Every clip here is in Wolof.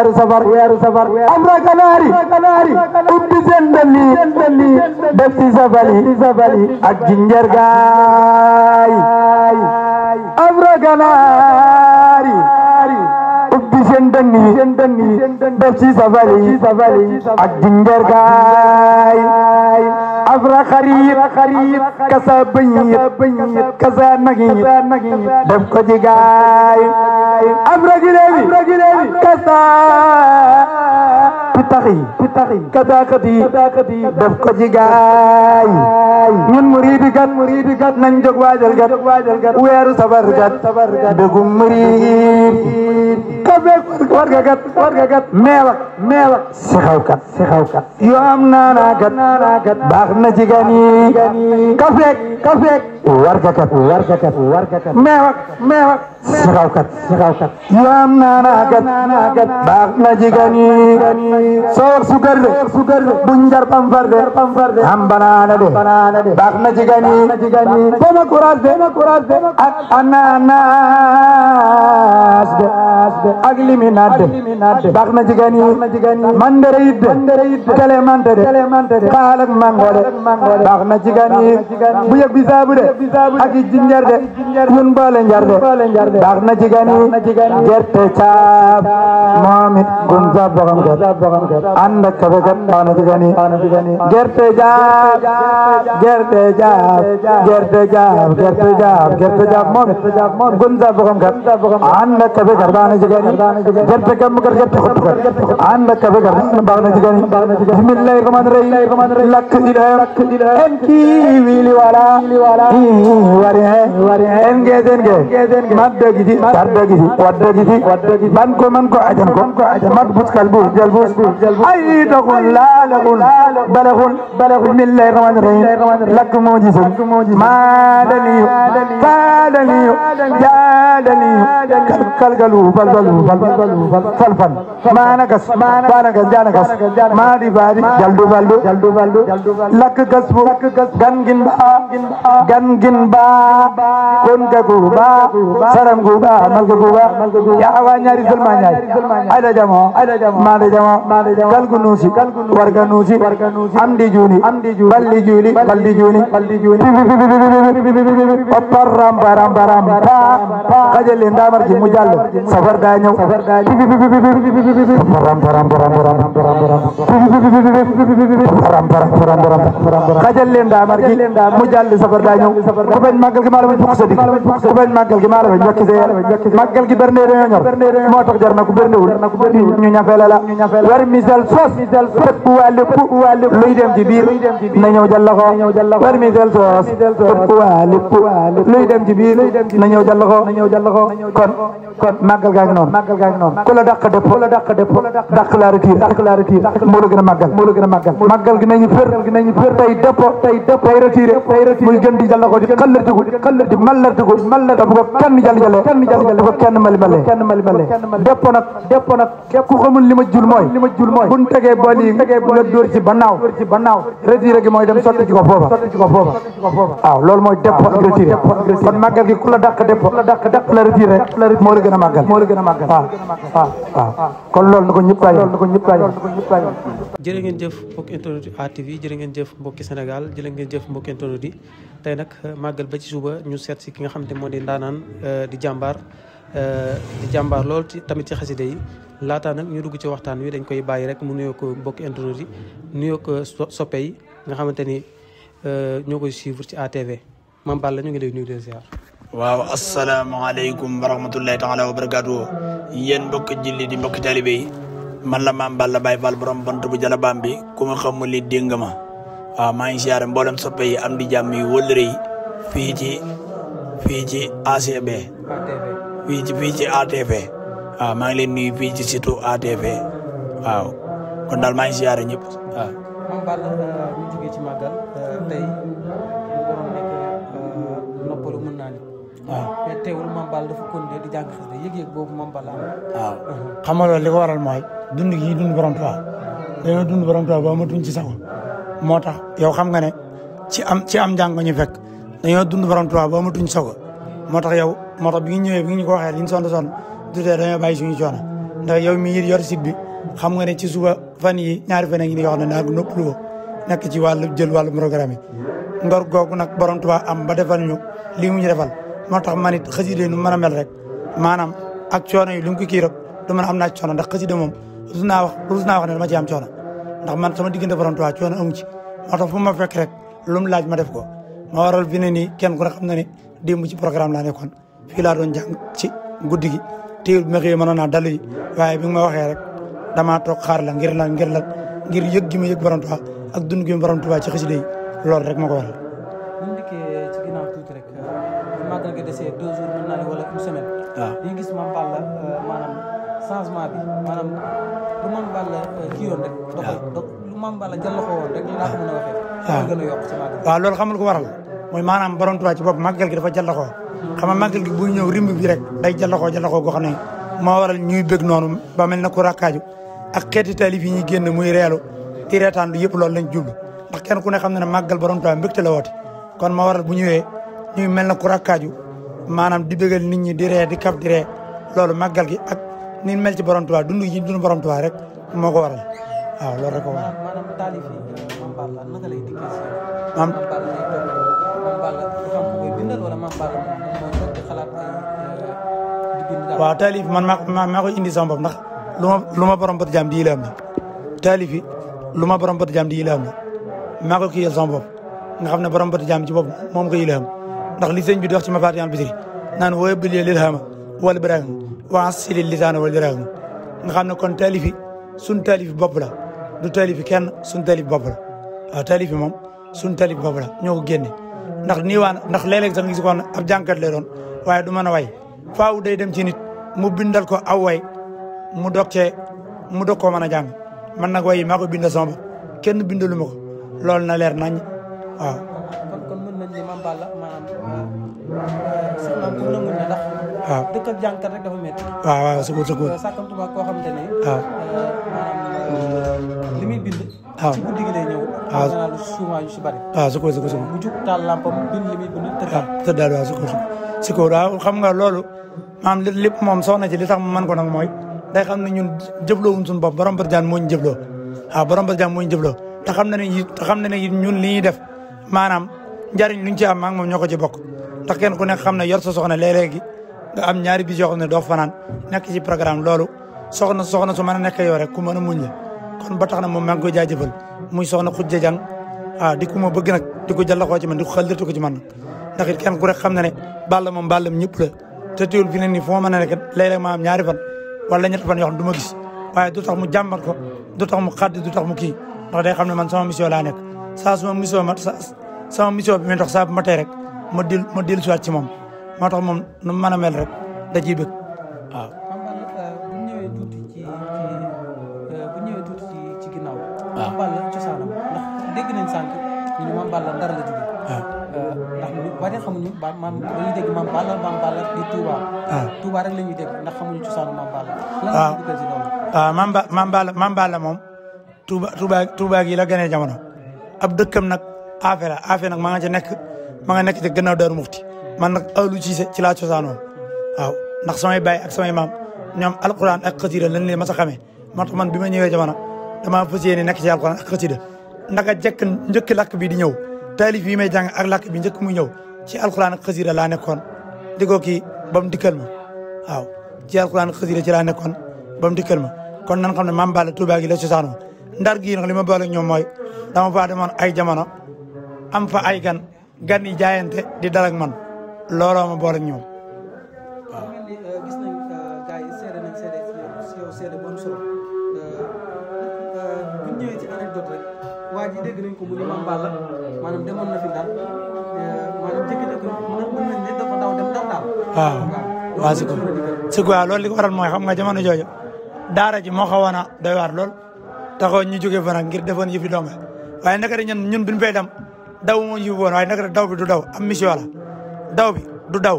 weeru safar amra kanaari ubbi seen dënni def ci sabali ak jinjar gaay amra kanaari ubbi seen dënni def ci sabali ak jinjar gaay afra xarit kasa bëñit kasa nagi def ko ci gaay afra gileewi kasa pitaxi kasa xati def ko ci gaay ñun muridi gat nañ jóg waajal gat weeru safar gat dëggum murid kafe warga gat meewak si xaw kat yoo am naana gat baax na ci gan yi kafeek warga kat meewak si xaw kat yoo am naana gat baax na ci gan yi soor sugar de buñ jar pam farde am banaana de baax na ci gan yi boma courage de ak ananas de ak liminade baax na ci gan yi mandere yidde kelemante de xaalak mango de baax na ci gan yi bu yëg bisaabu de ak jinjar de yun boole njar de baax na ci gan yi gerte caaf moomit gun sa boxam kat ànd ak kafe kat baax na ci gan yi gerte jaaf moomit gun sa boxam kat ànd ak kafe kat baax na ci gan yi gerte kam kat gerte xob kat ànd ak kafe kat baax na ci gan yi bismillahi rahmani rahim lakk ila en kii wili wala wari en gezen ge madda gidi wadda gidi man ko ajan mad buskal bu jalbus ay doxul laalaxul balaxul bismillahi rahmani rahim lakk moo ji sën maadaniyu kaadaniyu jaadaniyu kalgalu balbalu falfal maanagas jaanagas maadi baadi jaldu baldu lakk gasbu gangin ba kon gagu ba saram gu ba malga gu ba ya awa ñaari selma ñaari ada jamo galgu nuusi warga nuusi amdi juni balli juni opparam baram xajale ndamar ji mu jàll safar daa ñëw xajal leen daamar gi mu jàll safar daa ñëw ku bañ màggal gi maa la bañ fukk sa dig ku bañ màggal gi maa la bañ jokki see màggal gi bernde dañoo ñor moo tax jar na ku berndewul ñu ñafeela la war misal sos fépp waa lépp luy dem ci biir na ñëw jàll ko war misal sos fépp waa lépp luy dem ci biir na ñëw jàll ko kon màggal gaa ngi noonu ku la dàq dëpp dàq la retiré moo la gën a màggal gi nañu fër tey dëpp tey retiré muy gën di jàll ko di xallartiku mallartiku bu ko kenn jàll bu ko kenn mali dëpp nag ku xamul li ma jul mooy buñ tegee bool yi nga dóor ci bannaaw retiré gi mooy dem sotti ci ko foofa waaw loolu mooy dëpp ak retiré kon màggal gi ku la dàq dëpp dàq la retiré moo la gën a màggal waaw kon loolu na ko ñëpp bàyyi jërë ngeen jëf mbokki internet yi ATV jërë ngeen jëf mbokki Sénégal jërë ngeen jëf mbokki internet yi tey nag màggal ba ci suba ñu seet si ki nga xamante moo di ndaanaan di jàmbaar lool ci tamit ci xaside yi laataa nag ñu dugg ci waxtaan wi dañ koy bàyyi rek mu nuyoo ko mbokki internet yi nuyoo ko soppe yi nga xamante ni ñoo koy suivre ci ATV Mame Balla ñu ngi lay nuyu de ziar. waaw asalaamaaleykum wa rahmatullahi taala wa barakaatu yéen mbokki julli di mbokki talibe yi man la Mame Balla Baye Fall borom bant bu jalabaam bi ku ma xamul li dégg nga ma waaw maa ngi siyaare mboolem soppe yi am di jàmm yi wëllëre yi fii ci ACB fii ci ATV waaw maa ngi leen nuyu fii ci surtout ATV waaw kon daal maa ngi siyaare ñëpp waaw. Mame Balla ñu jógee ci màggal tey noppalu mën naa ni waaw mais teewul Mame Balla dafa continuer di jàng xasida yëg-yëg boobu Mame Balla am waaw xam nga loolu li ko waral mooy dund gi dund borom Tuubaa dañoo dund borom Tuubaa ba amatuñ ci sago moo tax yow xam nga ne ci am njàng ñu fekk dañoo dund borom Tuubaa ba amatuñ sago moo tax bi ñu ñëwee bi ñu ko waxee li ñu sonn du tee dañoo bàyyi suñu coono ndax yow mi yor site bi xam nga ne ci suba fan yi ñaari fan yi ni yoo xam ne naa noppalu ko nekk ci wàllu jël wàllu programme yi ngor googu nag borom Tuubaa am ba defal ñu lii mu ñu defal moo tax man it xasida nu mën a mel rek maanaam ak coono yi lu mu ko kii rek du mën a am naa ci coono ndax xasida moom rus naa wax ne dama ci am coono ndax man sama diggante borom Tuubaa coono amu ci moo tax fu ma fekk rek lu mu laaj ma def ko ma waral fi ne nii kenn ku ne xam na ne démb ci programme laa nekkoon fii laa doon jàng ci guddi gi téewul bi ma xëyee mënoon naa dalu yi waaye bi nga ma waxee rek damaa toog xaar la ngir yëg gi ma yëg borom Tuubaa ak dund gi ma borom Tuubaa ci xasida yi loolu rek moo ko waral. bu ñu dikkee ci ginnaaw tuuti rek màggal gi desee 2 jours mën naa ne wala une semaine. waaw dañu gis Mame Balla maanaam changement bi maanaam lu Mame Balla kii yoon rek. lu Mame Balla jàllaxoo woon rek laa ko mën a waxee. waaw gën a yokk ci màggal. waaw loolu xamul ko waral mooy maanaam borom Tuubaa ci bopp màggal gi dafa jàllaxoo xam nga màggal gi buy ñëw rimb bi rek day jàllaxoo goo xam ne moo waral ñuy bëgg noonu ba mel na ku rakkaaju ak xeeti taalif yi ñuy génn muy reelu di reetaan lu yëpp loolu lañ jublu ndax kenn ku ne xam ne ne màggal borom Tuubaa mbégte la woote kon moo waral bu ñëwee ñuy mel na ku rakkaaju maanaam di bëggal nit ñi di ree di kaf di ree loolu màggal gi ak ni mel ci borom Tuubaa dund yi dund borom Tuubaa rek moo ko waral waaw loolu rek ko waral. maanaam taalif yi Mame Balla naka lay dikkee si yow. Mame Balla dafa am ku koy bindal wala Mame Balla moo toog di xalaat ay di bind daal. waaw taalif man maa koy indi sama bopp ndax lu ma borom bët jaam di yélam la taalif yi lu ma borom bët jaam di yélam la maa ko kiyal sama bopp nga xam ne borom bët jaam ci bopp moom ko yélam ndax li sëñ bi di wax ci ma faatiyaan bisiri naan wooye bilie lil hama wala birahim waa sili lisaana wala birahim nga xam ne kon taalif yi suñ taalif bopp la du taalif kenn suñ taalif bopp la waaw taalif yi moom suñ taalif bopp la ñoo ko génne ndax nii waan ndax léeg-léeg sax nga gis ko ab jànkat lay doon waaye du mën a way faaw day dem ci nit mu bindal ko aw way mu dog koo mën a jàng man nag way yi maa ko bindal sama bopp kenn bindalu ma ko loolu na leer nañ waaw. kon mën nañ ne Mame Balla maanaam soxnaam pour nanguñ ne ndax. waaw dëkk ak jànkat rek dafa métti. waaw sa góor sàkkantuma koo xamante ne. waaw maanaam li muy bind. waaw ci guddi gi lay ñëw. waaw en souvent yu si bari. waaw sa góor mu jug taal lampam bind li muy bind tëddaal. tëddaal waaw sa góor waaw xam nga loolu maanaam lépp moom soxna ci li tax mu mën ko nag mooy day xam ne ñun jëfloowuñ suñu bopp borom bët jaan moo ñu jëfloo waaw borom bët jaan moo ñu jëfloo te xam na ne ñun li ñuy def maanaam njariñ luñ ci am maa ngi moom ñoo ko ci bokk ndax kenn ku nekk xam ne yor sa soxna léeg-léegi nga am ñaari bis yoo xam ne doo fanaan nekk ci programme loolu soxna su mën a nekk yow rek ku mën a muñ la kon ba tax na moom maa ngi koy jaajëfal muy soxna Xujja Jang di ku ma bëgg nag di ko jàllaxoo ci man di ko xëldatu ko ci man ndax it kenn ku rek xam na ne Balla moom Ballam ñëpp la te teewul fi ne nii fu ma mën a nekk léeg-léeg ma am ñaari fan wala ñetti fan yoo xam ne du ma gis waaye du tax mu jàmbat ko du tax mu xaddi du tax mu kii ndax day xam ne man sama mission laa nekk saa sama mission bi may dox saa bu ma tey rek ma dellu siwaat ci moom moo tax moom nu mu mën a mel rek da ciy bëgg waaw. bu ñëwee tuuti ci ginnaaw. waaw Mame Balla cosaanam ndax dégg nañ sànq ñu ne Mame Balla Ndar la jógee. waaw ndax ñu bari xamuñu dañuy dégg Mame Balla di Touba. waaw Touba rek la ñuy dégg ndax xamuñu cosaanu Mame Balla. waaw lan la ñu si loolu. waaw Mame Balla moom Touba gi la gënee jamono ab dëkkam nag Afe nag ma nga nekk ci gannaaw Daaru Muxti man nag awlu ci laa cosaanoo waaw ndax samay baay ak samay maam ñoom alquran ak xasida lañ leen mas a xamee moo tax man bi ma ñëwee jamono damaa fas yéene nekk ci alquran ak xasida ndaka njëkk làkk bi di ñëw taalif yi may jàng ak làkk bi njëkk muy ñëw ci alquran ak xasida laa nekkoon di ko kii ba mu dikkal ma waaw ci alquran ak xasida ci laa nekkoon ba mu dikkal ma kon nan xam ne Mame Balla Touba gi la cosaanoo Ndar gii nag li ma boole ak ñoom mooy dama faa demoon ay jamono am fa ay gan yi jaayante di dal ak man looloo ma boole ak ñoom. waaw gis nañ gars yi seede si yow seede bu am solo bu ñu ñëwee ci anecdote rek waa ji dégg nañ ko mu ni Mame Balla maanaam demoon na fi daal maanaam jékki-jékki mën nañ ne dafa daw dem daw daal. waaw si quoi loolu li ko waral mooy xam nga jamono jooju daara ji moo xawoon a doy waar lool taxaw ñu jógee fa nag ngir defoon yëf yi donga waaye naka de ñun duñ fay dem daw moo ñu woon waaye naka de daw bi du daw am mission la daw bi du daw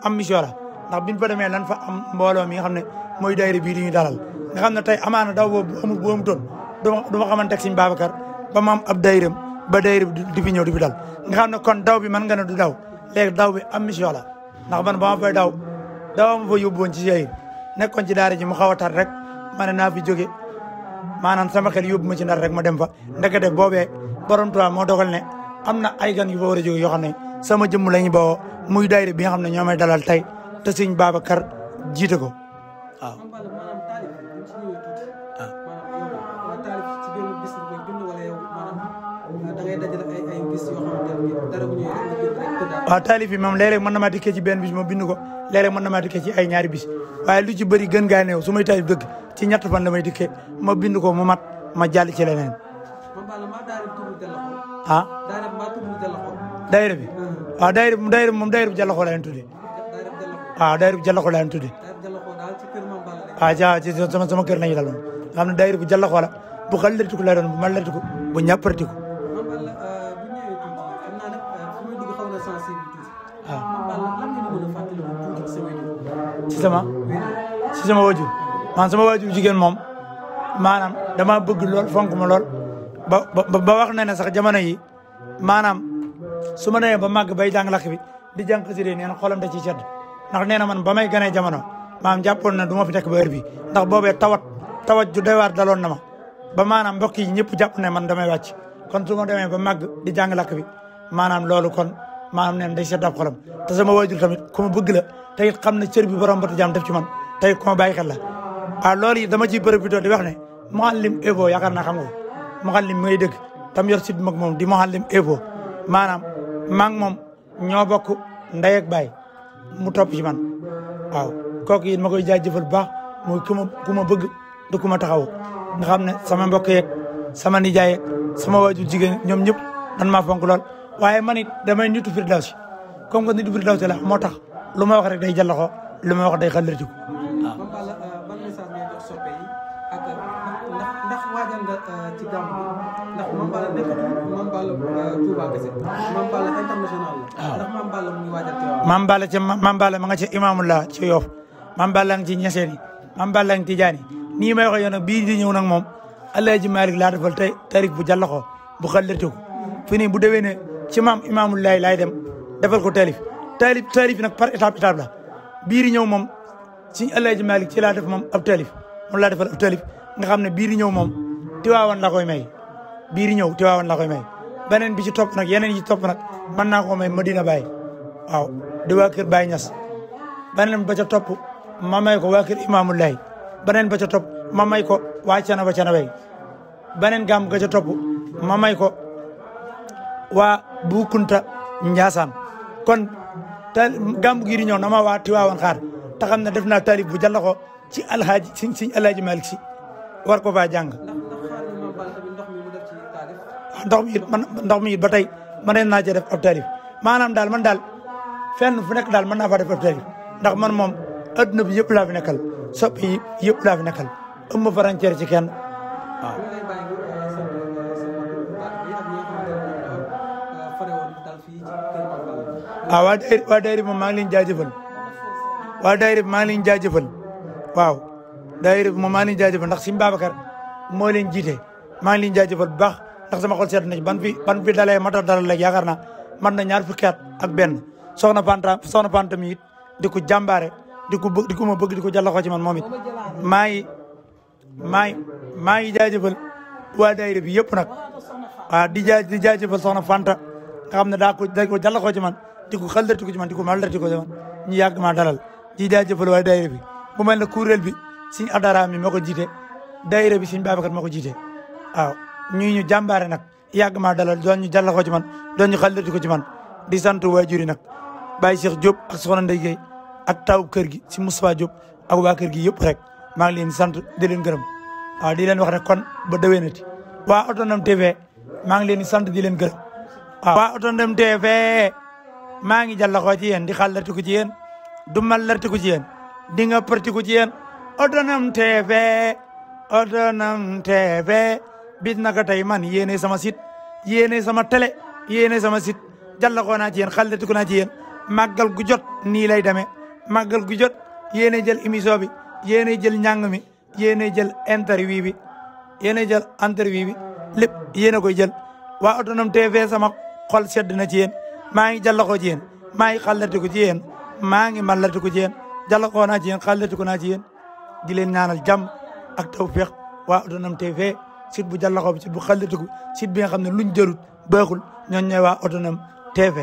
am mission la ndax biñ fa demee lan fa am mbooloo mi nga xam ne mooy daayira bii di ñu dalal nga xam ne tey amaana daw boobu bu amutoon du ma xamante ak Sëñ Babacar ba ma am ab daayira ba daayira bi di fi ñëw di fi dal nga xam ne kon daw bi mën nga ne du daw léegi daw bi am mission la ndax man ba ma fay daw ma fa yóbbu woon ci yéen nekkoon ci daara ji mu xaw a tar rek ma ne naa fi jóge maanaam sama xel yóbbu ma ci ndar rek ma dem fa ndekete boobee borom Tuubaa moo dogal ne am na ay gan yu fa war a jóge yoo xam ne sama jëmm la ñu bawoo muy daayira bi nga xam ne ñoo may dalal tey te sëñ Babacar jiite ko waaw. waaw taalif yi moom léeg-léeg mën na maa dikkee ci benn bis ma bind ko léeg-léeg mën na maa dikkee ci ay ñaari bis waaye lu ci bëri gën gaa néew su may taalif dëgg ci ñett fan la may dikkee ma bind ko mu mat ma jàll ci leneen. ah. daayira bi waaw daayira moom daayira bu Jallaxoo la leen tuddee waaw daayira bu Jallaxoo la leen tuddee waaw ci sama kër lañu daloon nga xam ne daayira bu Jallaxoo la bu xalatiku la doon bu malatiku bu ñàppartiku ci sama wajur man sama wajur jigéen moom maanaam dama bëgg lool fonk ma lool ba wax na ne sax jamono yi maanaam su ma demee ba màgg bay jàng lakk bi di jàng xasida nee na xolam da ciy sedd ndax nee na man ba may ganee jamono maanaam jàppoon na du ma fi nekk ba heure bi ndax boobee tawat ju doy waar daloon na ma ba maanaam mbokk yi ñëpp jàpp ne man damay wàcc kon su ma demee ba màgg di jàng lakk bi maanaam loolu kon maanaam nee na day sedd ab xolam te sama wajur tamit ku ma bëgg la te it xam ne cër bi borom bata jaam def ci man te it ku ma bàyyi xel la waaw loolu yi dama ciy profité di wax ne Mouhalim Evo yaakaar naa xam nga Mouhalim ngay dëgg tam yor si bi mag moom di Mouhalim Evo maanaam maa ngi moom ñoo bokk ndey ak baay mu topp ci man waaw kooku it ma koy jaajëfal bu baax muy ku ma bëgg du ku ma taxaw nga xam ne sama mbokk yeeg sama nijaay yeeg sama waajur jigéen ñoom ñëpp dan maa fonk lool waaye man it damay nitu Firdawsi comme que nitu Firdawsi la moo tax lu ma wax rek day Jallaxoo lu ma wax day xalatiku waaw. ban message ngay jox soppe yi ak ndax waajal nga ci gàmm bi ndax Mame Balla nekkatul Mame Balla Touba kese Mame Balla international la. waaw ndax Mame Balla mu ngi waajal ci waaw. Mame Balla ma nga ca Imaamullah ci Yoff Mame Balla nga ci Ñaseen Mame Balla nga ci Tijaani nii may waxee yow nag bii di ñëw nag moom Alaaji Malick laa defal tey tarif bu Jallaxoo bu xalatiku fi nii bu déwee ne ci maam Imaamullah laay dem defal ko taalif nag par étape la biir ñëw moom si Alaaji Malick ci laa def moom ab taalif moom laa defal ab taalif nga xam ne biir ñëw moom Tiwaawan la koy may biir ñëw Tiwaawan la koy may beneen bi ci topp nag yeneen yi ci topp nag mën naa ko may Medina Baye waaw di waa kër Baye Niass beneen ba ca topp ma may ko waa kër Imaamulaay beneen ba ca topp ma may ko waa Canaba Canabay beneen gàmm ga ca topp ma may ko waa Bukunta Njaasaan kon gàmm gi di ñëw na ma waa Tiwaawan xaar te xam ne def naa taalif bu Jallaxoo ci alhaaji si Alaaji Malick si war ko faa jàng ndox mi it ba tey man naa cee def ab taalif maanaam daal man daal fenn fu nekk daal mën naa faa def ab taalif ndax man moom adduna bi yëpp laa fi nekkal soppi yi yëpp laa fi nekkal ëmb frontière ci kenn waaw. waa daayira moom maa ngi leen jaajëfal waa daayira bi maa ngi leen jaajëfal waaw daayira bi moom maa ngi leen jaajëfal ndax Sëñ Babacar moo leen jiite maa ngi leen jaajëfal bu baax ndax sama xol seet na ci ban fi dalee ma tax dalal léegi yaakaar naa man na ñaar fukki at ak benn soxna Panta mi it di ko jàmbaare di ko ma bëgg di ko Jallaxoo ci man moom it maa ngi jaajëfal waa daayira bi yëpp nag waaw di jaajëfal soxna Fanta nga xam ne daa ko Jallaxoo ci man di ko xalati ko ci man di ko malati ko ci man ñu yàgg maa dalal di jaajëfal waa daayira bi bu mel ne kuréel bi Sëñ Adara mi moo ko jiite daayira bi Sëñ Babacar moo ko jiite waaw ñu jàmbaare nag yàgg maa dalal doon ñu Jallaxoo ci man doon ñu xalati ko ci man di sant waajur yi nag Baye Cheikh Diop ak soxna Ndeye Gueye ak taw kër gi si Moustapha Diop ak waa kër gi yëpp rek maa ngi leen di sant di leen gërëm waaw di leen wax ne kon ba déwénati waa Autonome TV maa ngi leen di sant di leen gërëm waaw waa Autonome TV maa ngi Jallaxoo ci yéen di xàllatiku ci yéen du mallartiku ci yéen di nga partiku ci yéen Autonome TV bis naka tey man yéene sama site yéene sama télé yéene sama site Jallaxoo naa ci yéen xàllatiku naa ci yéen màggal gu jot nii lay demee màggal gu jot yéene jël émission bi yéene jël njàng mi yéene jël interview bi lépp yéen a koy jël waa Autonome TV sama xol sedd na ci yéen maa ngi Jallaxoo ci yéen maa ngi xàllatiku ci yéen maa ngi mallatiku ci yéen Jallaxoo naa ci yéen xàllatiku naa ci yéen di leen ñaanal jàmm ak tawfeex waa Autonome TV site bu jàllaxoo bi site bu xallatiku site bi nga xam ne luñ jërut baaxul ñooñ ñooy waa Autonome TV